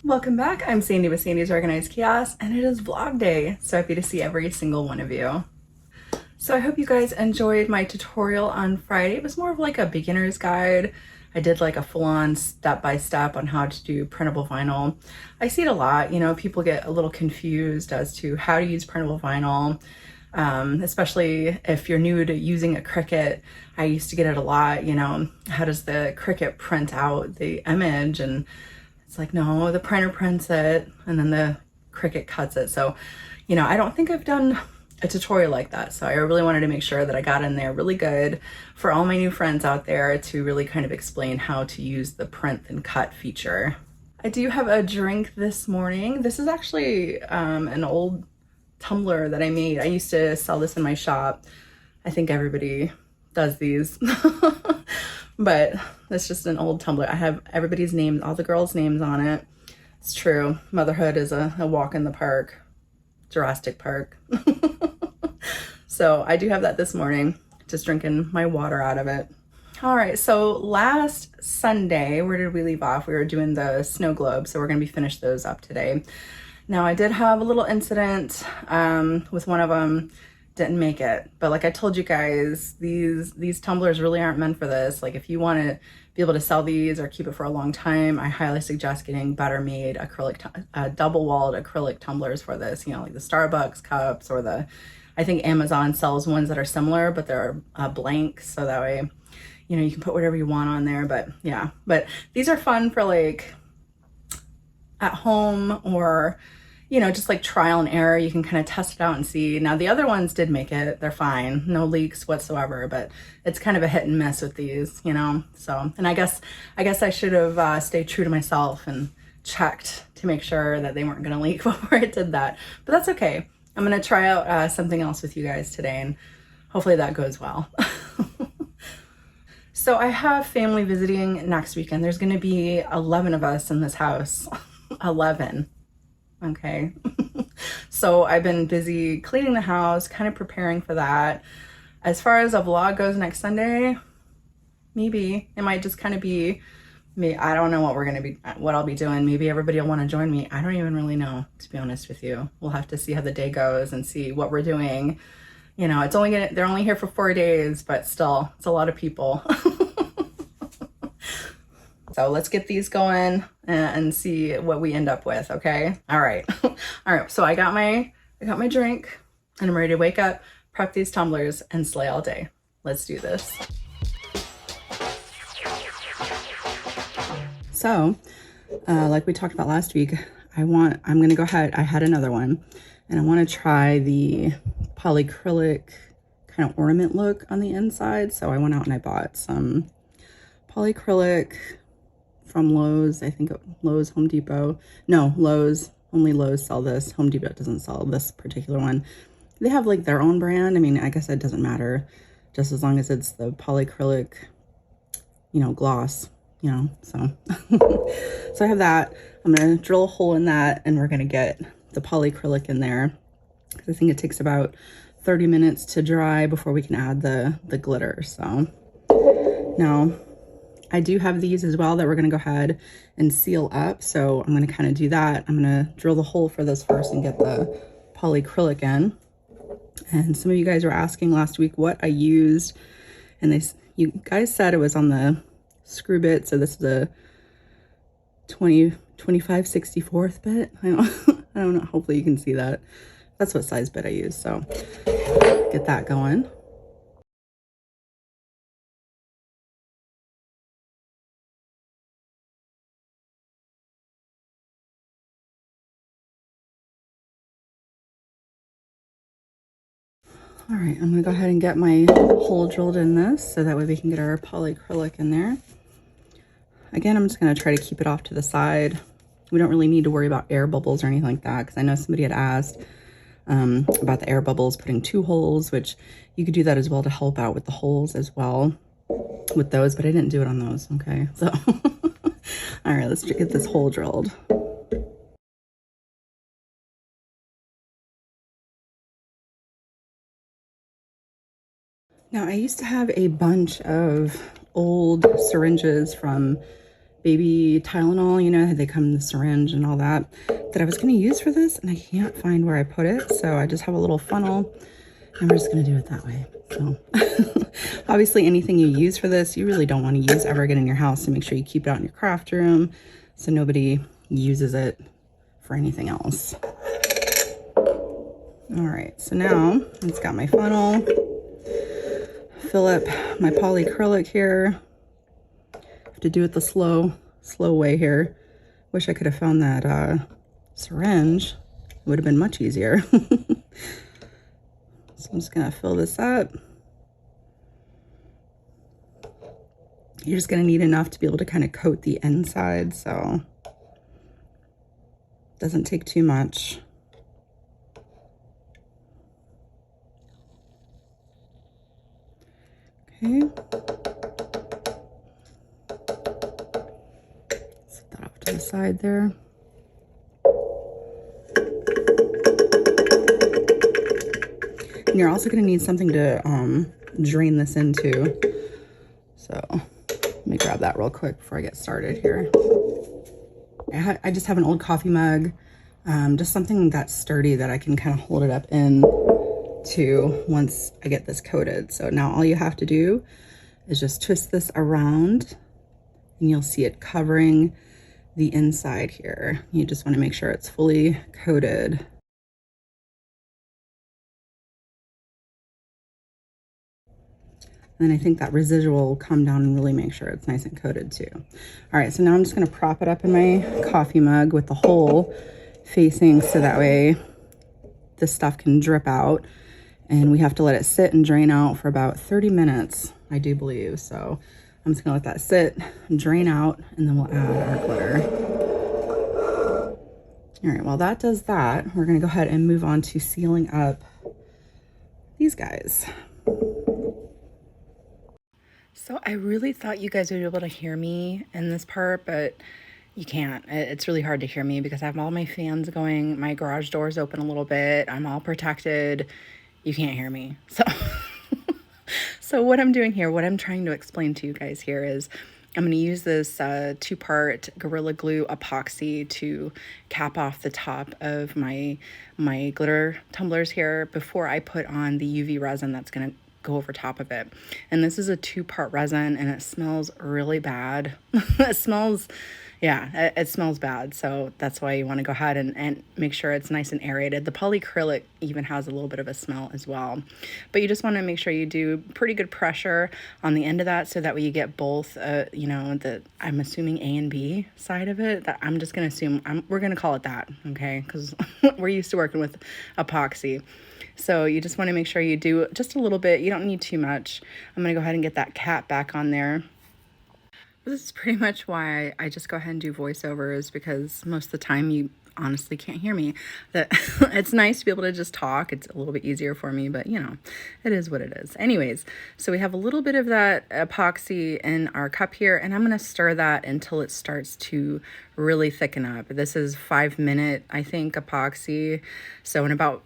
Welcome back. I'm Sandy with Sandy's Organized Chaos, and it is vlog day. So happy to see every single one of you. So I hope you guys enjoyed my tutorial on Friday. It was more of like a beginner's guide. I did like a full-on step-by-step on how to do printable vinyl. I see it a lot, you know, people get a little confused as to how to use printable vinyl, especially if you're new to using a Cricut. I used to get it a lot, you know, how does the Cricut print out the image? And it's like, no, the printer prints it and then the Cricut cuts it. So, you know, I don't think I've done a tutorial like that. So I really wanted to make sure that I got in there really good for all my new friends out there to really kind of explain how to use the print and cut feature. I do have a drink this morning. This is actually an old tumbler that I made. I used to sell this in my shop. I think everybody does these. But it's just an old tumbler. I have everybody's names, all the girls' names on it. It's true. Motherhood is a walk in the park. Jurassic Park. So I do have that this morning, just drinking my water out of it. All right, so last Sunday, where did we leave off? We were doing the snow globes, so we're gonna be finished those up today. Now I did have a little incident with one of them. Didn't make it, but like I told you guys, these tumblers really aren't meant for this. Like if you want to be able to sell these or keep it for a long time, I highly suggest getting better made acrylic double-walled acrylic tumblers for this, you know, like the Starbucks cups, or the, I think Amazon sells ones that are similar but they're blank, so that way, you know, you can put whatever you want on there. But yeah, but these are fun for like at home, or you know, just like trial and error. You can kind of test it out and see. Now the other ones did make it, they're fine, no leaks whatsoever, but it's kind of a hit and miss with these, you know. So, and I guess I should have stayed true to myself and checked to make sure that they weren't gonna leak before I did that, but that's okay. I'm gonna try out something else with you guys today, and hopefully that goes well. So I have family visiting next weekend. There's gonna be 11 of us in this house. 11. Okay. So I've been busy cleaning the house, kind of preparing for that. As far as a vlog goes next Sunday, maybe it might just kind of be me. I don't know what I'll be doing. Maybe everybody will want to join me. I don't even really know, to be honest with you. We'll have to see how the day goes and see what we're doing. You know, they're only here for 4 days, but still, it's a lot of people. So let's get these going and see what we end up with, okay? All right. All right, so I got my drink and I'm ready to wake up, prep these tumblers, and slay all day. Let's do this. So, like we talked about last week, I'm gonna go ahead, I had another one, and I wanna try the polycrylic kind of ornament look on the inside. So I went out and I bought some polycrylic from Lowe's. I think Lowe's, Home Depot. No, Lowe's. Only Lowe's sell this. Home Depot doesn't sell this particular one. They have like their own brand. I mean, I guess it doesn't matter, just as long as it's the polycrylic, you know, gloss, you know, so. So I have that. I'm gonna drill a hole in that, and we're gonna get the polycrylic in there, because I think it takes about 30 minutes to dry before we can add the glitter. So now, I do have these as well that we're gonna go ahead and seal up. So I'm gonna kind of do that. I'm gonna drill the hole for this first and get the polycrylic in. And some of you guys were asking last week what I used, and you guys said it was on the screw bit. So this is a 25/64 bit. I don't know. Hopefully you can see that. That's what size bit I use. So get that going. All right, I'm gonna go ahead and get my hole drilled in this so that way we can get our polycrylic in there. Again, I'm just gonna try to keep it off to the side. We don't really need to worry about air bubbles or anything like that, because I know somebody had asked about the air bubbles, putting 2 holes, which you could do that as well to help out with the holes as well with those, but I didn't do it on those, okay? So, all right, let's get this hole drilled. Now, I used to have a bunch of old syringes from baby Tylenol, you know, they come in the syringe and all that, that I was going to use for this, and I can't find where I put it. So I just have a little funnel, and we're just going to do it that way. So obviously anything you use for this, you really don't want to use ever again in your house. So make sure you keep it out in your craft room so nobody uses it for anything else. All right, so now it's got my funnel. Fill up my polycrylic here. Have to do it the slow way here. Wish I could have found that syringe. It would have been much easier. So I'm just gonna fill this up. You're just gonna need enough to be able to kind of coat the inside, so it doesn't take too much. Okay. Set that off to the side there. And you're also going to need something to drain this into. So let me grab that real quick before I get started here. I just have an old coffee mug, just something that's sturdy that I can kind of hold it up in to once I get this coated. So now all you have to do is just twist this around and you'll see it covering the inside here. You just want to make sure it's fully coated. And then I think that residual will come down and really make sure it's nice and coated too. All right, so now I'm just going to prop it up in my coffee mug with the hole facing so that way this stuff can drip out. And we have to let it sit and drain out for about 30 minutes, I do believe. So I'm just gonna let that sit, drain out, and then we'll add our glitter. All right, while that does that, we're gonna go ahead and move on to sealing up these guys. So I really thought you guys would be able to hear me in this part, but you can't. It's really hard to hear me because I have all my fans going, my garage door's open a little bit, I'm all protected. You can't hear me. So what I'm doing here, what I'm trying to explain to you guys here is I'm going to use this 2-part Gorilla Glue epoxy to cap off the top of my glitter tumblers here before I put on the UV resin that's going to go over top of it. And this is a 2-part resin and it smells really bad. It smells bad. So that's why you want to go ahead and make sure it's nice and aerated. The polycrylic even has a little bit of a smell as well. But you just want to make sure you do pretty good pressure on the end of that so that way you get both, you know, I'm assuming A and B side of it. That I'm just going to assume, we're going to call it that, okay? Because we're used to working with epoxy. So you just want to make sure you do just a little bit. You don't need too much. I'm going to go ahead and get that cap back on there. This is pretty much why I just go ahead and do voiceovers, because most of the time you honestly can't hear me. That it's nice to be able to just talk. It's a little bit easier for me, but you know, it is what it is. Anyways, so we have a little bit of that epoxy in our cup here, and I'm going to stir that until it starts to really thicken up. This is 5-minute, I think, epoxy. So in about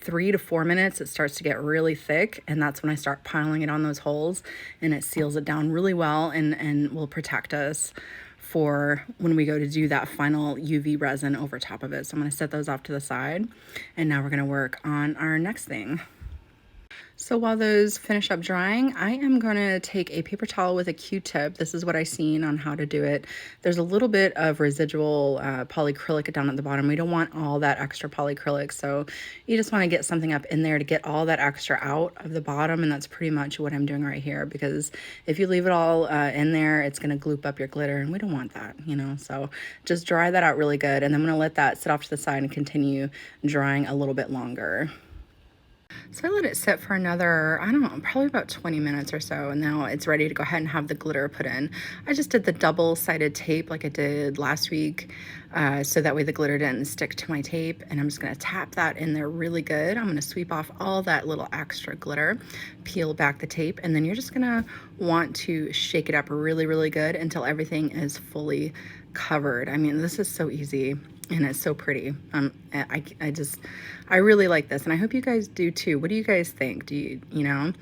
3 to 4 minutes, it starts to get really thick, and that's when I start piling it on those holes, and it seals it down really well and will protect us for when we go to do that final UV resin over top of it. So I'm going to set those off to the side, and now we're going to work on our next thing. So while those finish up drying, I am going to take a paper towel with a Q-tip. This is what I've seen on how to do it. There's a little bit of residual polycrylic down at the bottom. We don't want all that extra polycrylic, so you just want to get something up in there to get all that extra out of the bottom, and that's pretty much what I'm doing right here, because if you leave it all in there, it's going to gloop up your glitter, and we don't want that, you know. So just dry that out really good, and I'm going to let that sit off to the side and continue drying a little bit longer. So I let it sit for another, I don't know, probably about 20 minutes or so, and now it's ready to go ahead and have the glitter put in. I just did the double-sided tape like I did last week, so that way the glitter didn't stick to my tape, and I'm just going to tap that in there really good. I'm going to sweep off all that little extra glitter, peel back the tape, and then you're just going to want to shake it up really, really good until everything is fully covered. I mean, this is so easy. And it's so pretty. I really like this, and I hope you guys do too. What do you guys think? Do you know?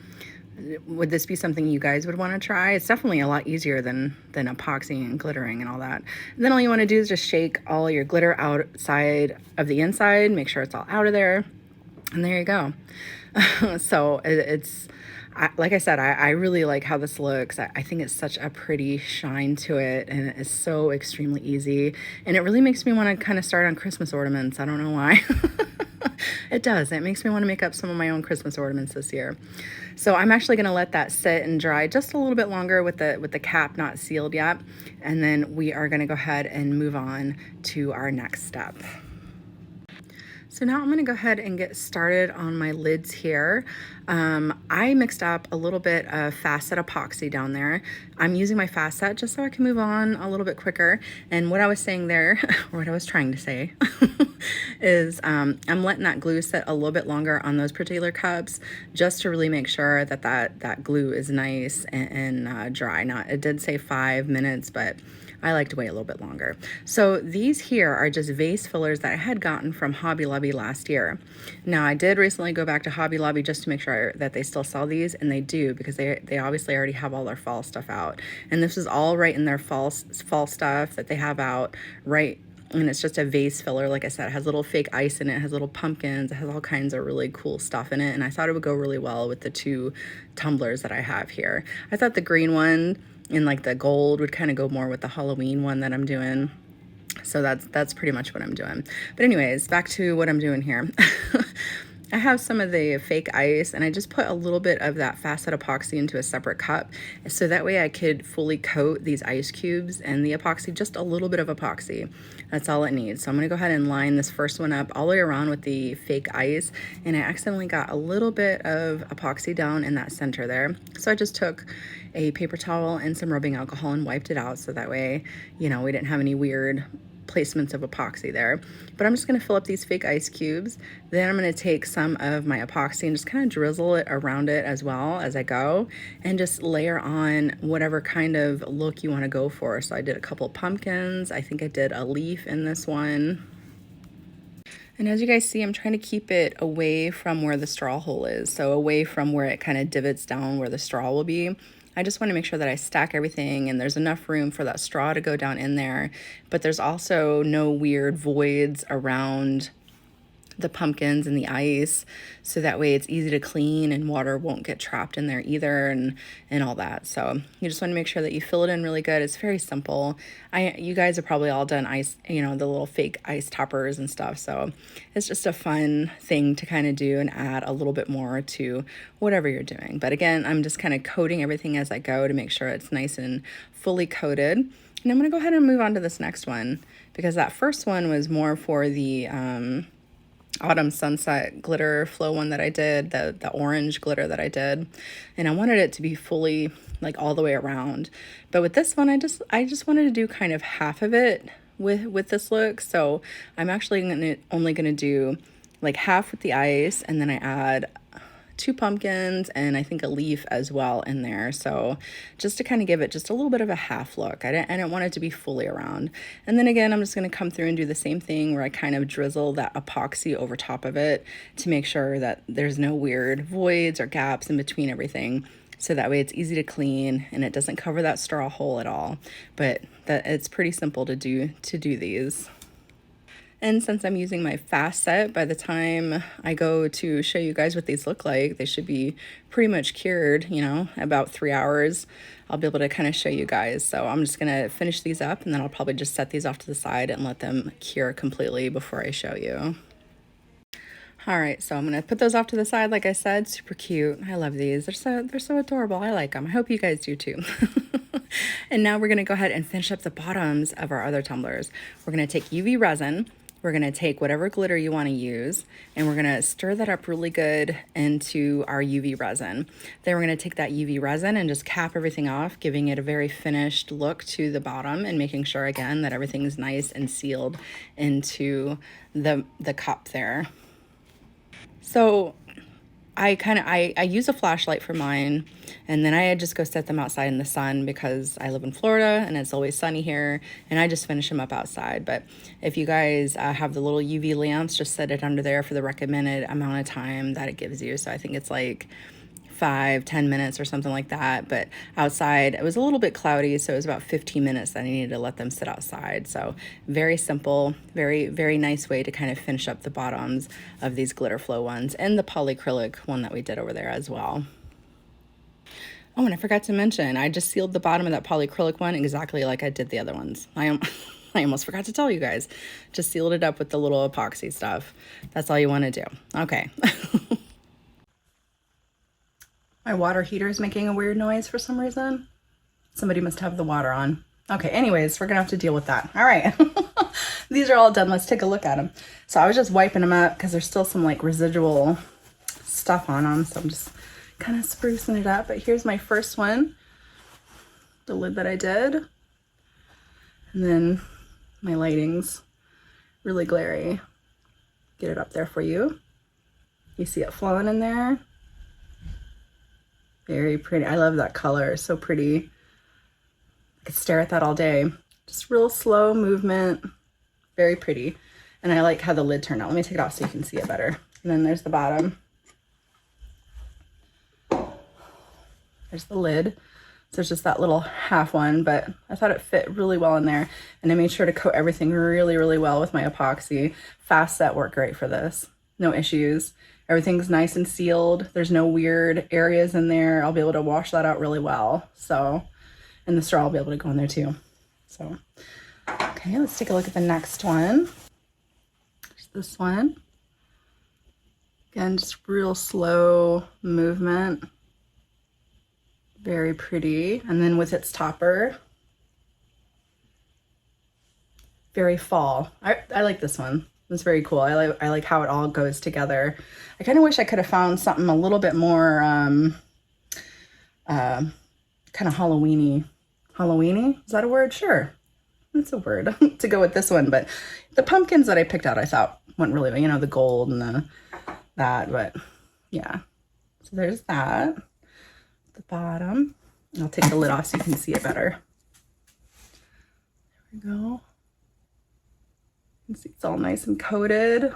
would this be something you guys would want to try? It's definitely a lot easier than epoxy and glittering and all that. And then all you want to do is just shake all your glitter outside of the inside, make sure it's all out of there, and there you go. So it's like I said, I really like how this looks. I think it's such a pretty shine to it, and it's so extremely easy, and it really makes me want to kind of start on Christmas ornaments. I don't know why. It does. It makes me want to make up some of my own Christmas ornaments this year. So I'm actually going to let that sit and dry just a little bit longer with the cap not sealed yet, and then we are going to go ahead and move on to our next step. So now I'm going to go ahead and get started on my lids here. I mixed up a little bit of fast set epoxy down there. I'm using my fast set just so I can move on a little bit quicker. And what I was saying there, or what I was trying to say, is I'm letting that glue sit a little bit longer on those particular cups just to really make sure that that glue is nice and dry. Now, it did say 5 minutes, but I like to wait a little bit longer. So these here are just vase fillers that I had gotten from Hobby Lobby last year. Now, I did recently go back to Hobby Lobby just to make sure that they still sell these, and they do, because they obviously already have all their fall stuff out. And this is all right in their fall stuff that they have out, right? And it's just a vase filler. Like I said, it has little fake ice in it, it has little pumpkins, it has all kinds of really cool stuff in it. And I thought it would go really well with the two tumblers that I have here. I thought the green one and like the gold would kind of go more with the Halloween one that I'm doing. So that's pretty much what I'm doing. But anyways, back to what I'm doing here. I have some of the fake ice, and I just put a little bit of that fast set epoxy into a separate cup, so that way I could fully coat these ice cubes and the epoxy, just a little bit of epoxy. That's all it needs. So I'm gonna go ahead and line this first one up all the way around with the fake ice, and I accidentally got a little bit of epoxy down in that center there. So I just took a paper towel and some rubbing alcohol and wiped it out, so that way, you know, we didn't have any weird placements of epoxy there. But I'm just going to fill up these fake ice cubes. Then I'm going to take some of my epoxy and just kind of drizzle it around it as well as I go, and just layer on whatever kind of look you want to go for. So I did a couple pumpkins. I think I did a leaf in this one. And as you guys see, I'm trying to keep it away from where the straw hole is. So away from where it kind of divots down where the straw will be. I just want to make sure that I stack everything and there's enough room for that straw to go down in there, but there's also no weird voids around the pumpkins and the ice, so that way it's easy to clean and water won't get trapped in there either, and all that. So you just want to make sure that you fill it in really good. It's very simple. You guys have probably all done ice, you know, the little fake ice toppers and stuff, so it's just a fun thing to kind of do and add a little bit more to whatever you're doing. But again, I'm just kind of coating everything as I go to make sure it's nice and fully coated. And I'm going to go ahead and move on to this next one, because that first one was more for the autumn sunset glitter flow one that I did, the orange glitter that I did, and I wanted it to be fully like all the way around. But with this one, I just wanted to do kind of half of it with this look. So I'm actually only gonna do like half with the ice, and then I add 2 pumpkins and I think a leaf as well in there. So just to kind of give it just a little bit of a half look. I didn't want it to be fully around. And then again, I'm just going to come through and do the same thing where I kind of drizzle that epoxy over top of it to make sure that there's no weird voids or gaps in between everything. So that way it's easy to clean and it doesn't cover that straw hole at all. But that it's pretty simple to do these. And since I'm using my fast set, by the time I go to show you guys what these look like, they should be pretty much cured, you know, about 3 hours. I'll be able to kind of show you guys. So I'm just going to finish these up, and then I'll probably just set these off to the side and let them cure completely before I show you. All right, so I'm going to put those off to the side. Like I said, super cute. I love these. They're so adorable. I like them. I hope you guys do too. And now we're going to go ahead and finish up the bottoms of our other tumblers. We're going to take UV resin. We're going to take whatever glitter you want to use, and we're going to stir that up really good into our UV resin. Then we're going to take that UV resin and just cap everything off, giving it a very finished look to the bottom and making sure again that everything's nice and sealed into the cup there. So I use a flashlight for mine, and then I just go set them outside in the sun because I live in Florida and it's always sunny here, and I just finish them up outside. But if you guys have the little UV lamps, just set it under there for the recommended amount of time that it gives you. So I think it's like 5-10 minutes or something like that. But outside, it was a little bit cloudy, so it was about 15 minutes that I needed to let them sit outside. So very simple, very, very nice way to kind of finish up the bottoms of these glitter flow ones, and the polycrylic one that we did over there as well. Oh, and I forgot to mention, I just sealed the bottom of that polycrylic one exactly like I did the other ones. I almost forgot to tell you guys. Just sealed it up with the little epoxy stuff. That's all you want to do. Okay. My water heater is making a weird noise for some reason. Somebody must have the water on. Okay, anyways, we're gonna have to deal with that. All right. These are all done. Let's take a look at them. So I was just wiping them up because there's still some like residual stuff on them. So I'm just kind of sprucing it up. But here's my first one, the lid that I did. And then my lighting's really glary. Get it up there for you. You see it flowing in there. Very pretty. I love that color. So pretty. I could stare at that all day. Just real slow movement. Very pretty. And I like how the lid turned out. Let me take it off so you can see it better. And then there's the bottom. There's the lid. So there's just that little half one, but I thought it fit really well in there. And I made sure to coat everything really, really well with my epoxy. Fast set worked great for this. No issues. Everything's nice and sealed. There's no weird areas in there. I'll be able to wash that out really well. So, and the straw will be able to go in there too. So, okay, let's take a look at the next one. There's this one. Again, just real slow movement. Very pretty. And then with its topper, very fall. I like this one. It's very cool. I like how it all goes together. I kind of wish I could have found something a little bit more kind of Halloween-y. Halloween-y? Is that a word? Sure. That's a word to go with this one. But the pumpkins that I picked out, I thought went really well. You know, the gold and that. But yeah. So there's that. The bottom. I'll take the lid off so you can see it better. There we go. You can see it's all nice and coated.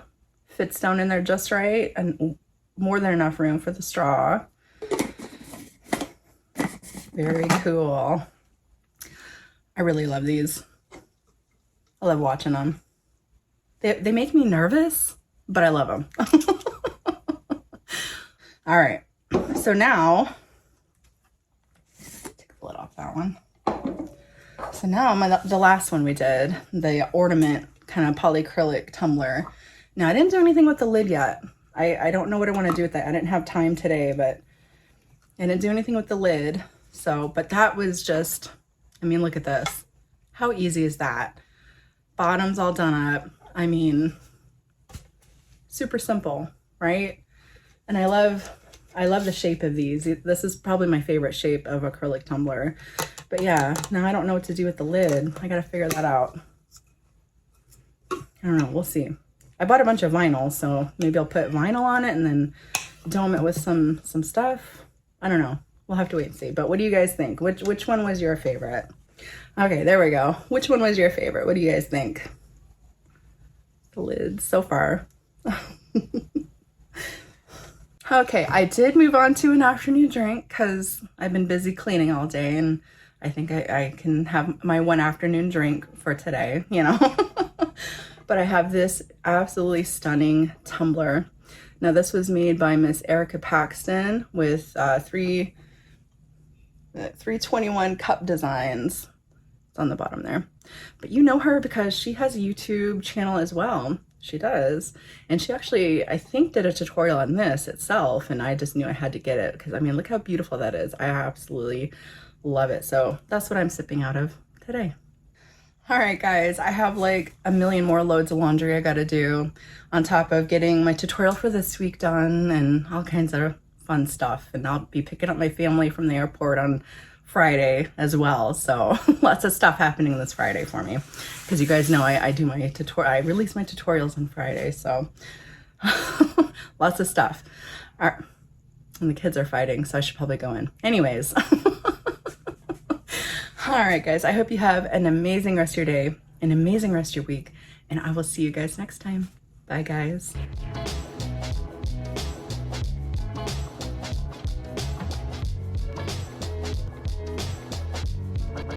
Fits down in there just right, and more than enough room for the straw. Very cool. I really love these. I love watching them. They make me nervous, but I love them. All right. So now, take the lid off that one. So now the last one we did, the ornament kind of polycrylic tumbler. Now I didn't do anything with the lid yet. I don't know what I want to do with that. I didn't have time today, but I didn't do anything with the lid. So, but that was just, I mean, look at this. How easy is that? Bottom's all done up. I mean, super simple, right? And I love the shape of these. This is probably my favorite shape of acrylic tumbler. But yeah, now I don't know what to do with the lid. I gotta figure that out. I don't know, we'll see. I bought a bunch of vinyl, so maybe I'll put vinyl on it and then dome it with some stuff. I don't know. We'll have to wait and see. But what do you guys think? Which one was your favorite? Okay, there we go. Which one was your favorite? What do you guys think? The lids so far. Okay, I did move on to an afternoon drink because I've been busy cleaning all day, and I think I can have my one afternoon drink for today, you know. But I have this absolutely stunning tumbler. Now this was made by Miss Erica Paxton with 321 cup designs. It's on the bottom there. But you know her because she has a YouTube channel as well. She does. And she actually, I think, did a tutorial on this itself, and I just knew I had to get it because, I mean, look how beautiful that is. I absolutely love it. So that's what I'm sipping out of today. All right, guys, I have like a million more loads of laundry I got to do on top of getting my tutorial for this week done and all kinds of fun stuff. And I'll be picking up my family from the airport on Friday as well. So lots of stuff happening this Friday for me. Because you guys know I do my tutorial, I release my tutorials on Friday. So lots of stuff. All right. And the kids are fighting, so I should probably go in. Anyways. All right, guys, I hope you have an amazing rest of your day, an amazing rest of your week, and I will see you guys next time. Bye, guys.